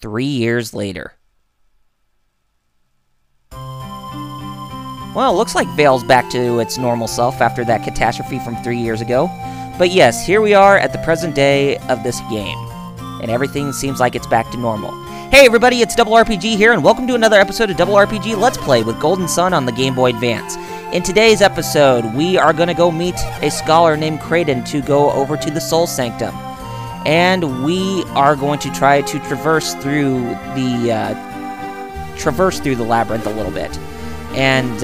3 years later. Well, it looks like Vale's back to its normal self after that catastrophe from 3 years ago. But yes, here we are at the present day of this game. And everything seems like it's back to normal. Hey everybody, it's RRPG here, and welcome to another episode of RRPG Let's Play with Golden Sun on the Game Boy Advance. In today's episode, we are going to go meet a scholar named Kraden to go over to the Soul Sanctum. And we are going to try to traverse through the labyrinth a little bit. And,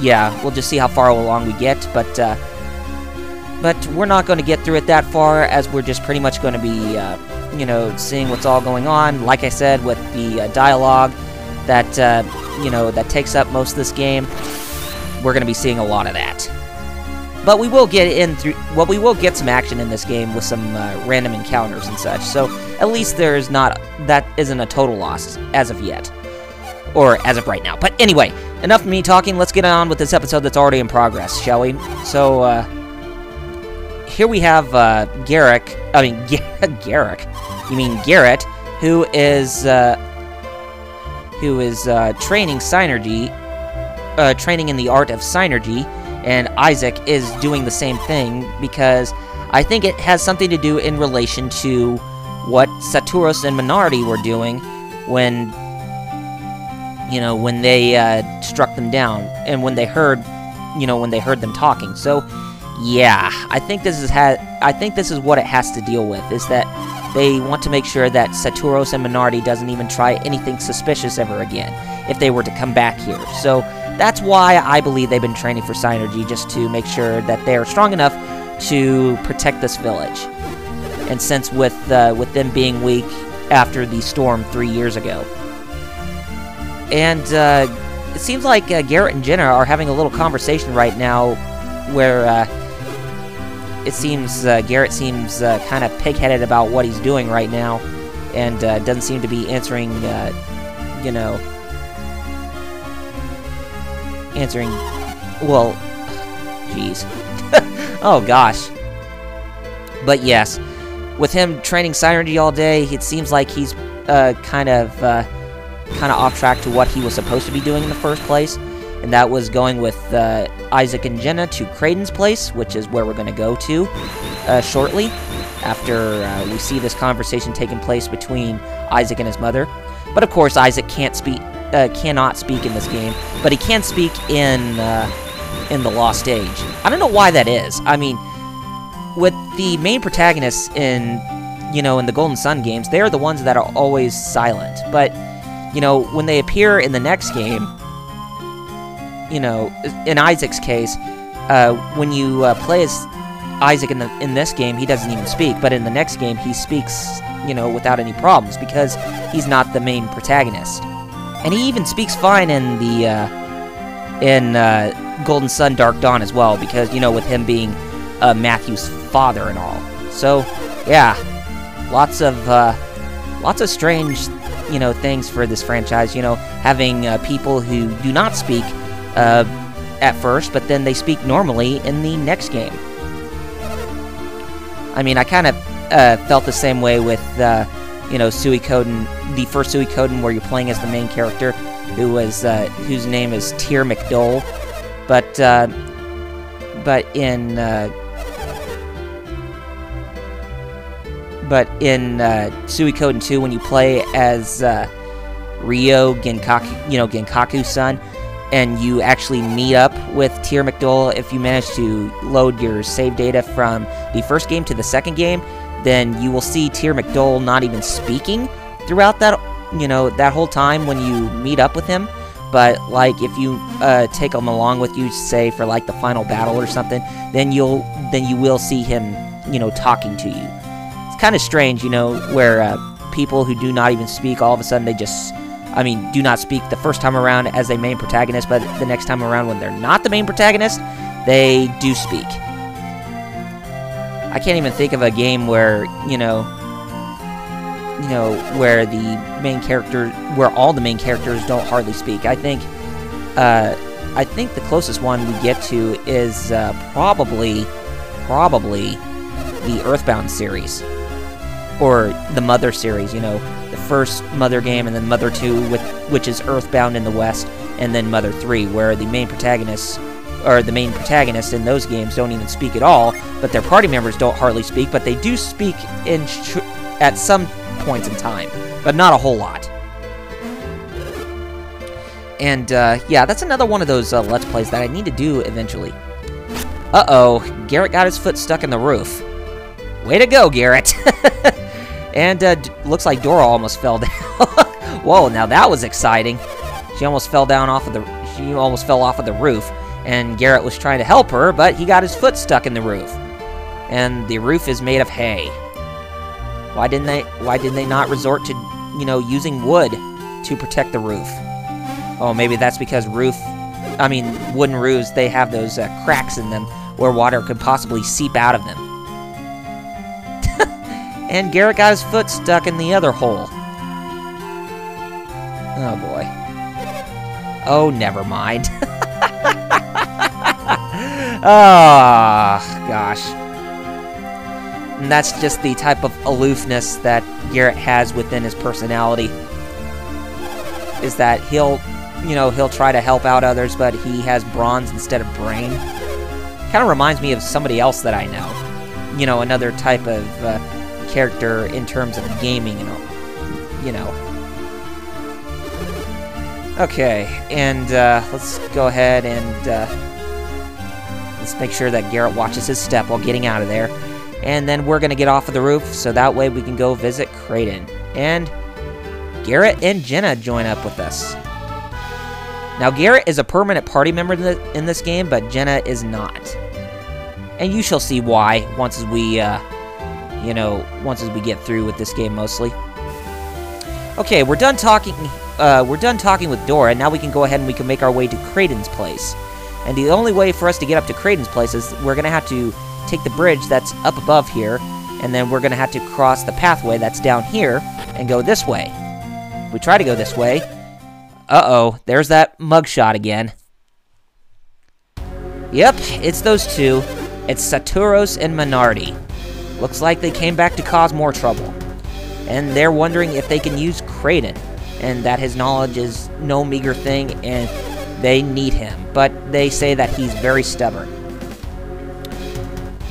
yeah, we'll just see how far along we get, but we're not going to get through it that far, as we're just pretty much going to be, you know, seeing what's all going on. Like I said, with the dialogue that, that takes up most of this game, we're going to be seeing a lot of that. But we will we will get some action in this game with some random encounters and such. So at least that isn't a total loss as of yet. Or as of right now. But anyway, enough of me talking. Let's get on with this episode that's already in progress, shall we? So, here we have Garrick. You mean Garrett, who is training Synergy, training in the art of Synergy, and Isaac is doing the same thing because I think it has something to do in relation to what Saturos and Minardi were doing when they struck them down and when they heard them talking. So, yeah, I think this is what it has to deal with, is that they want to make sure that Saturos and Minardi doesn't even try anything suspicious ever again if they were to come back here. So that's why I believe they've been training for Synergy, just to make sure that they are strong enough to protect this village. And since with them being weak after the storm 3 years ago. And it seems like Garrett and Jenna are having a little conversation right now where it seems Garrett seems kind of pig-headed about what he's doing right now, and doesn't seem to be answering, well, jeez. Oh, gosh. But yes, with him training Synergy all day, it seems like he's kind of off track to what he was supposed to be doing in the first place, and that was going with Isaac and Jenna to Kraden's place, which is where we're going to go to shortly, after we see this conversation taking place between Isaac and his mother. But of course, Isaac cannot speak in this game, but he can speak in the Lost Age. I don't know why that is. I mean, with the main protagonists in the Golden Sun games, they are the ones that are always silent, but when they appear in the next game, in Isaac's case, when you play as Isaac in this game, he doesn't even speak, but in the next game, he speaks, without any problems, because he's not the main protagonist. And he even speaks fine in the Golden Sun Dark Dawn as well, because, with him being Matthew's father and all. So, yeah, lots of strange things for this franchise, having people who do not speak at first, but then they speak normally in the next game. I mean, I kind of felt the same way with, Suikoden, the first Suikoden, where you're playing as the main character, whose name is Tyr McDole, but in Suikoden 2, when you play as Ryo Genkaku's son, and you actually meet up with Tyr McDole, if you manage to load your save data from the first game to the second game, then you will see Tyr McDole not even speaking throughout that whole time when you meet up with him. But like if you take him along with you, say for like the final battle or something, then you will see him talking to you. Kind of strange, where people who do not even speak, all of a sudden they just, do not speak the first time around as a main protagonist, but the next time around when they're not the main protagonist, they do speak. I can't even think of a game where, where all the main characters don't hardly speak. I think the closest one we get to is probably the Earthbound series. or the Mother series, you know, the first Mother game and then Mother 2, which is Earthbound in the West, and then Mother 3, where the main protagonists in those games don't even speak at all, but their party members don't hardly speak, but they do speak at some points in time, but not a whole lot. And, yeah, that's another one of those Let's Plays that I need to do eventually. Uh-oh, Garrett got his foot stuck in the roof. Way to go, Garrett! And, looks like Dora almost fell down. Whoa, now that was exciting. She almost fell off of the roof, and Garrett was trying to help her, but he got his foot stuck in the roof. And the roof is made of hay. Why didn't they not resort to, you know, using wood to protect the roof? Oh, maybe that's because wooden roofs, they have those cracks in them where water could possibly seep out of them. And Garrett got his foot stuck in the other hole. Oh, boy. Oh, never mind. Oh, gosh. And that's just the type of aloofness that Garrett has within his personality. Is that he'll try to help out others, but he has bronze instead of brain. Kind of reminds me of somebody else that I know. You know, another type of character in terms of gaming, you know. Okay, and let's go ahead and let's make sure that Garrett watches his step while getting out of there. And then we're going to get off of the roof, so that way we can go visit Kraden. And Garrett and Jenna join up with us. Now, Garrett is a permanent party member in this game, but Jenna is not. And you shall see why once we get through with this game mostly. Okay, we're done talking with Dora. Now we can go ahead and we can make our way to Kraden's place. And the only way for us to get up to Kraden's place is we're going to have to take the bridge that's up above here, and then we're going to have to cross the pathway that's down here and go this way. If we try to go this way, uh-oh, there's that mugshot again. Yep, it's those two. It's Saturos and Minardi. Looks like they came back to cause more trouble. And they're wondering if they can use Kraden, and that his knowledge is no meager thing, and they need him. But they say that he's very stubborn.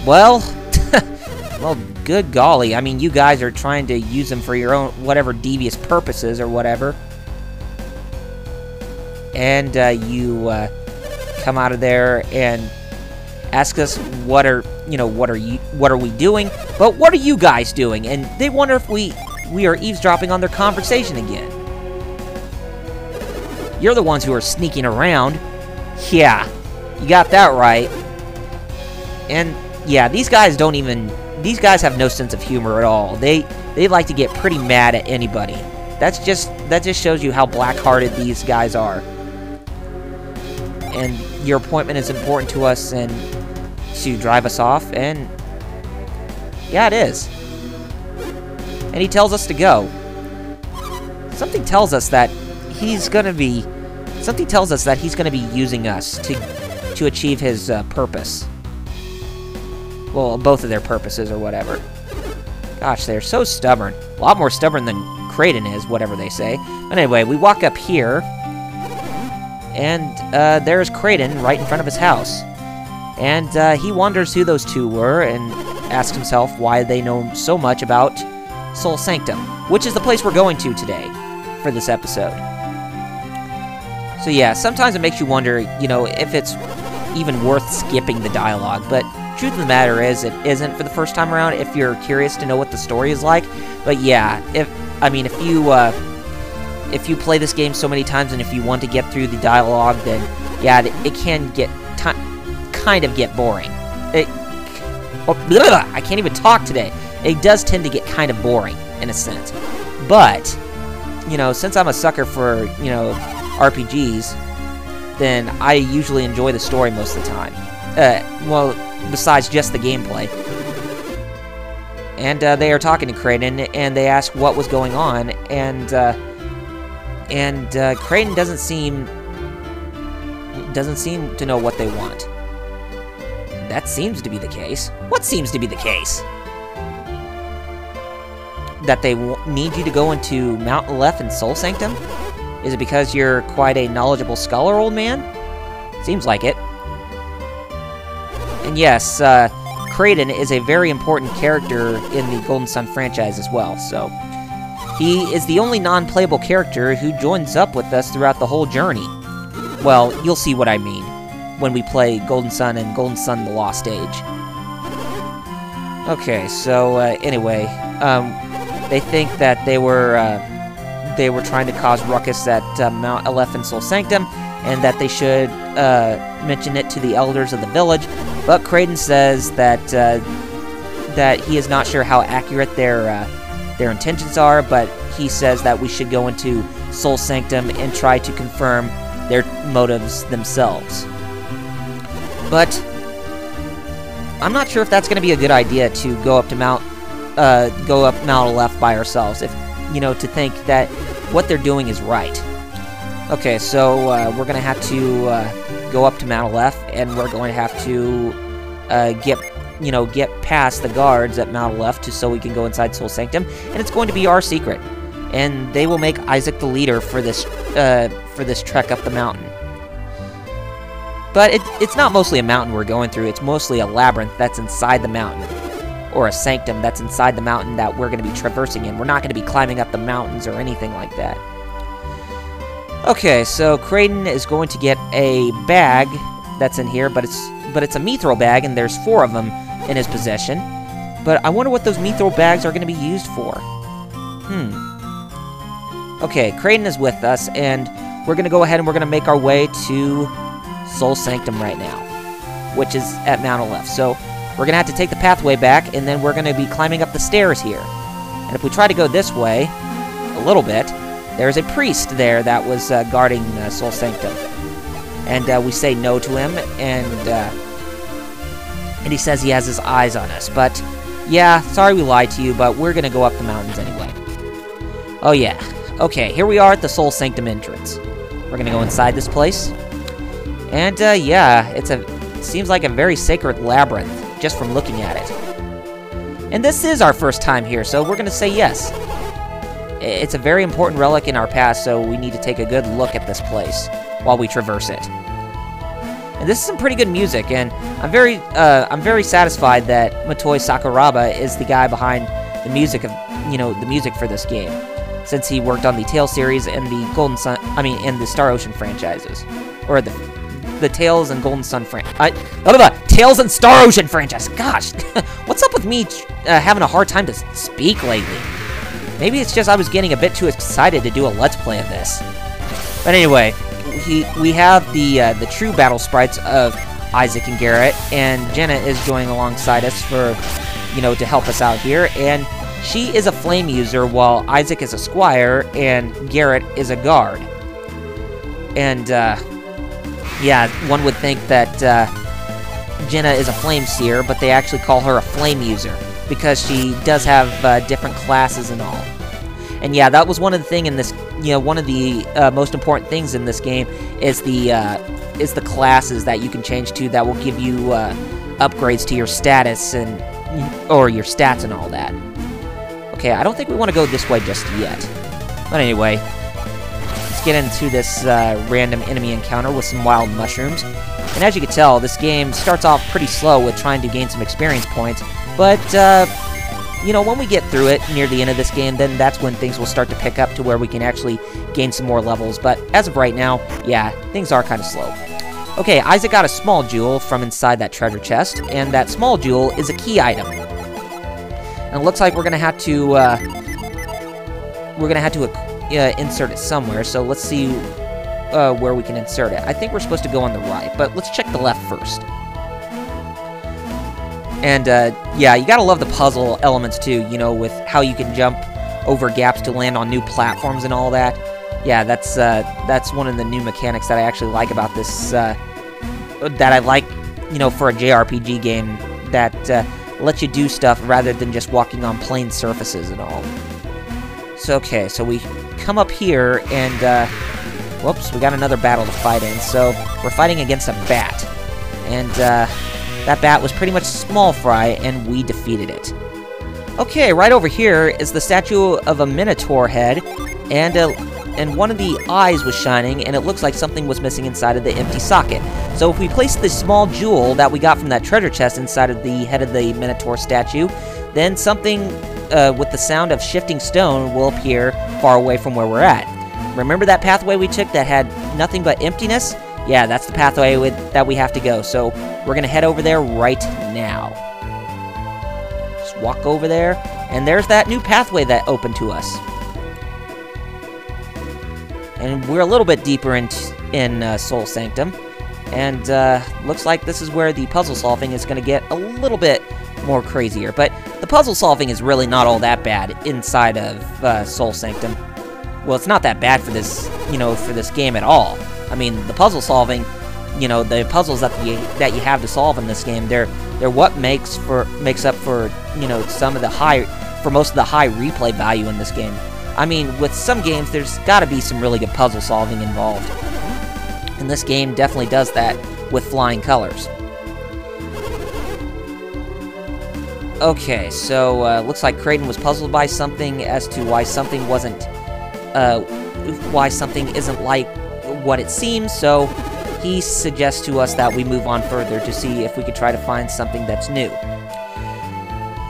Well, well, good golly. I mean, you guys are trying to use him for your own, whatever devious purposes or whatever. And you come out of there and ask us what are we doing? But what are you guys doing? And they wonder if we are eavesdropping on their conversation again. You're the ones who are sneaking around. Yeah, you got that right. And yeah, these guys have no sense of humor at all. They like to get pretty mad at anybody. That just shows you how black-hearted these guys are. And your appointment is important to us, and to drive us off, and yeah, it is. And he tells us to go. Something tells us that he's gonna be using us to achieve his purpose. Well, both of their purposes or whatever. Gosh, they're so stubborn. A lot more stubborn than Kraden is, whatever they say. But anyway, we walk up here, and there's Kraden right in front of his house. And he wonders who those two were and asks himself why they know so much about Soul Sanctum, which is the place we're going to today for this episode. So yeah, sometimes it makes you wonder, if it's even worth skipping the dialogue, but truth of the matter is, it isn't for the first time around if you're curious to know what the story is like. But yeah, if you play this game so many times and if you want to get through the dialogue, then yeah, it can kind of get boring. I can't even talk today. It does tend to get kind of boring in a sense. But since I'm a sucker for RPGs, then I usually enjoy the story most of the time. Well, besides just the gameplay. And they are talking to Kraden, and they ask what was going on, and Kraden doesn't seem to know what they want. That seems to be the case. What seems to be the case? that they need you to go into Mount Aleph and Soul Sanctum? Is it because you're quite a knowledgeable scholar, old man? Seems like it. And yes, Kraden is a very important character in the Golden Sun franchise as well, so he is the only non-playable character who joins up with us throughout the whole journey. Well, you'll see what I mean when we play Golden Sun and Golden Sun The Lost Age. Okay, so anyway, they think that they were trying to cause ruckus at Mount Aleph and Soul Sanctum, and that they should mention it to the elders of the village. But Kraden says that that he is not sure how accurate their intentions are, but he says that we should go into Soul Sanctum and try to confirm their motives themselves. But I'm not sure if that's going to be a good idea to go up Mount Aleph by ourselves. If to think that what they're doing is right. Okay, so we're going to have to go up to Mount Aleph, and we're going to have to get past the guards at Mount Aleph so we can go inside Soul Sanctum, and it's going to be our secret. And they will make Isaac the leader for this trek up the mountain. But it's not mostly a mountain we're going through, it's mostly a labyrinth that's inside the mountain. Or a sanctum that's inside the mountain that we're going to be traversing in. We're not going to be climbing up the mountains or anything like that. Okay, so Kraden is going to get a bag that's in here, but it's a mithril bag, and there's 4 of them in his possession. But I wonder what those mithril bags are going to be used for. Okay, Kraden is with us, and we're going to go ahead and we're going to make our way to Soul Sanctum right now, which is at Mount Aleph. So we're going to have to take the pathway back, and then we're going to be climbing up the stairs here. And if we try to go this way a little bit, there's a priest there that was guarding Soul Sanctum. And we say no to him, and he says he has his eyes on us. But, yeah, sorry we lied to you, but we're going to go up the mountains anyway. Oh, yeah. Okay, here we are at the Soul Sanctum entrance. We're going to go inside this place. And, yeah, it seems like a very sacred labyrinth, just from looking at it. And this is our first time here, so we're going to say yes. It's a very important relic in our past, so we need to take a good look at this place while we traverse it. And this is some pretty good music, and I'm very satisfied that Motoi Sakuraba is the guy behind the music of the music for this game, since he worked on the Tales series and the and the Star Ocean franchises, or the Tales and Golden Sun Tales and Star Ocean franchise. Gosh, what's up with me having a hard time to speak lately? Maybe it's just I was getting a bit too excited to do a Let's Play of this. But anyway, we have the true battle sprites of Isaac and Garrett, and Jenna is joining alongside us for, to help us out here. And she is a flame user, while Isaac is a squire, and Garrett is a guard. And, yeah, one would think that Jenna is a flame seer, but they actually call her a flame user, because she does have different classes and all. And yeah, that was one of the things in this, one of the most important things in this game is the classes that you can change to that will give you upgrades to your status or your stats and all that. Okay, I don't think we want to go this way just yet. But anyway, let's get into this random enemy encounter with some wild mushrooms. And as you can tell, this game starts off pretty slow with trying to gain some experience points, but when we get through it near the end of this game, then that's when things will start to pick up to where we can actually gain some more levels. But as of right now, yeah, things are kind of slow. Okay, Isaac got a small jewel from inside that treasure chest, and that small jewel is a key item. And it looks like we're gonna have to insert it somewhere. So let's see where we can insert it. I think we're supposed to go on the right, but let's check the left first. And, yeah, you gotta love the puzzle elements, too, with how you can jump over gaps to land on new platforms and all that. Yeah, that's one of the new mechanics that I actually like about this, that I like, for a JRPG game that lets you do stuff rather than just walking on plain surfaces and all. So, okay, so we come up here, and, whoops, we got another battle to fight in. So, we're fighting against a bat. And, that bat was pretty much small fry, and we defeated it. Okay, right over here is the statue of a Minotaur head, and one of the eyes was shining, and it looks like something was missing inside of the empty socket. So if we place the small jewel that we got from that treasure chest inside of the head of the Minotaur statue, then something with the sound of shifting stone will appear far away from where we're at. Remember that pathway we took that had nothing but emptiness? Yeah, that's the pathway that we have to go, so we're going to head over there right now. Just walk over there, and there's that new pathway that opened to us. And we're a little bit deeper in Soul Sanctum, and looks like this is where the puzzle solving is going to get a little bit more crazier. But the puzzle solving is really not all that bad inside of Soul Sanctum. Well, it's not that bad for this, for this game at all. I mean, the puzzle solving, the puzzles that you have to solve in this game, they're what makes up for, some of the most of the high replay value in this game. I mean, with some games, there's got to be some really good puzzle solving involved. And this game definitely does that with flying colors. Okay, so looks like Kraden was puzzled by something as to why something isn't like what it seems, so he suggests to us that we move on further to see if we could try to find something that's new.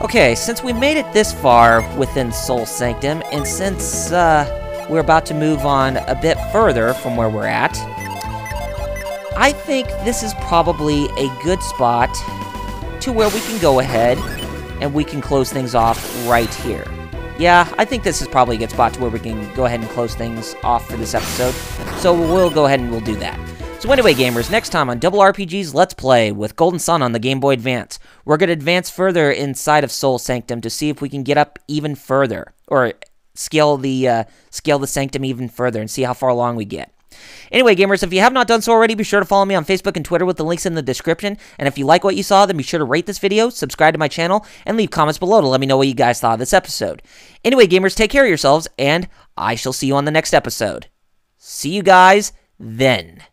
Okay, since we made it this far within Soul Sanctum, and since we're about to move on a bit further from where we're at, I think this is probably a good spot to where we can go ahead and we can close things off right here. Yeah, I think this is probably a good spot to where we can go ahead and close things off for this episode, so we'll go ahead and we'll do that. So anyway, gamers, next time on RRPG's Let's Play with Golden Sun on the Game Boy Advance, we're going to advance further inside of Soul Sanctum to see if we can get up even further, or scale the Sanctum even further and see how far along we get. Anyway, gamers, if you have not done so already, be sure to follow me on Facebook and Twitter with the links in the description. And if you like what you saw, then be sure to rate this video, subscribe to my channel, and leave comments below to let me know what you guys thought of this episode. Anyway, gamers, take care of yourselves, and I shall see you on the next episode. See you guys then.